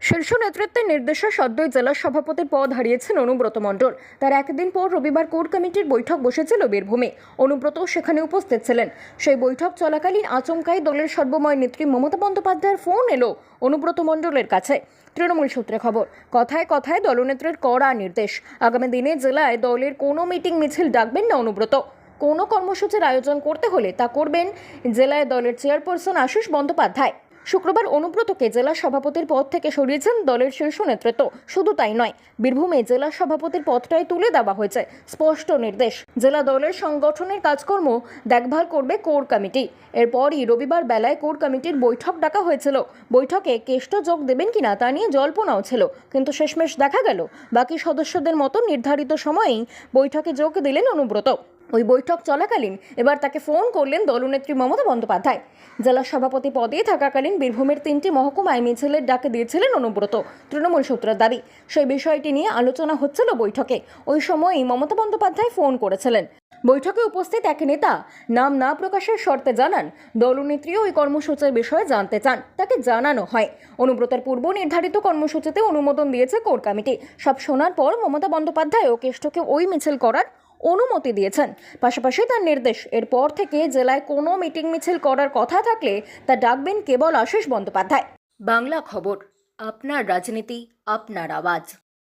শীর্ষ নেতৃত্বের নির্দেশে সদ্যই জেলা সভাপতির পদ হারিয়েছেন অনুব্রত মণ্ডল। তার একদিন পর রবিবার কোর কমিটির বৈঠক বসেছিল বীরভূমে। অনুব্রত সেখানে উপস্থিত ছিলেন। সেই বৈঠক চলাকালীন আচমকাই দলের সর্বময় নেত্রী মমতা বন্দ্যোপাধ্যায়ের ফোন এলো অনুব্রত মণ্ডলের কাছে। তৃণমূল সূত্রে খবর, কথায় কথায় দলনেত্রীর কড়া নির্দেশ, আগামী দিনে জেলায় দলের কোনো মিটিং মিছিল ডাকবেন না অনুব্রত। কোনো কর্মসূচির আয়োজন করতে হলে তা করবেন জেলায় দলের চেয়ারপারসন আশিস বন্দ্যোপাধ্যায়। শুক্রবার অনুব্রতকে জেলা সভাপতির পদ থেকে সরিয়েছেন দলের শীর্ষ নেতৃত্ব। শুধু তাই নয়, বীরভূমে জেলা সভাপতির পদটাই তুলে দেওয়া হয়েছে। স্পষ্ট নির্দেশ, জেলা দলের সংগঠনের কাজকর্ম দেখভাল করবে কোর কমিটি। এরপরই রবিবার বেলায় কোর কমিটির বৈঠক ডাকা হয়েছিল। বৈঠকে কেষ্ট যোগ দেবেন কিনা তা নিয়ে জল্পনাও ছিল, কিন্তু শেষমেশ দেখা গেল বাকি সদস্যদের মতো নির্ধারিত সময়েই বৈঠকে যোগ দিলেন অনুব্রত। ওই বৈঠক চলাকালীন এবার তাকে ফোন করলেন দলনেত্রী মমতা বন্দ্যোপাধ্যায়। জেলা সভাপতি পদে থাকাকালীন বীরভূমের 3টি মহকুমায় মিছিলের ডাক দিয়েছিলেন অনুব্রত। তৃণমূল সূত্রের দাবি, সেই বিষয়টি নিয়ে আলোচনা হচ্ছিল বৈঠকে। ওই সময়ই মমতা বন্দ্যোপাধ্যায় ফোন করেছিলেন। বৈঠকে উপস্থিত এক নেতা নাম না প্রকাশের শর্তে জানান, দলনেত্রীও ওই কর্মসূচির বিষয়ে জানতে চান। তাকে জানানো হয় অনুব্রতের পূর্ব নির্ধারিত কর্মসূচিতে অনুমোদন দিয়েছে কোর কমিটি। সব শোনার পর মমতা বন্দ্যোপাধ্যায় ও কেষ্টকে ওই মিছিল করার অনুমতি দিয়েছেন। পাশাপাশি তার নির্দেশ, এরপর থেকে জেলায় কোনো মিটিং মিছিল করার কথা থাকলে তা ডাকবেন কেবল আশিস বন্দ্যোপাধ্যায়। বাংলা খবর, আপনার রাজনীতি, আপনার আওয়াজ।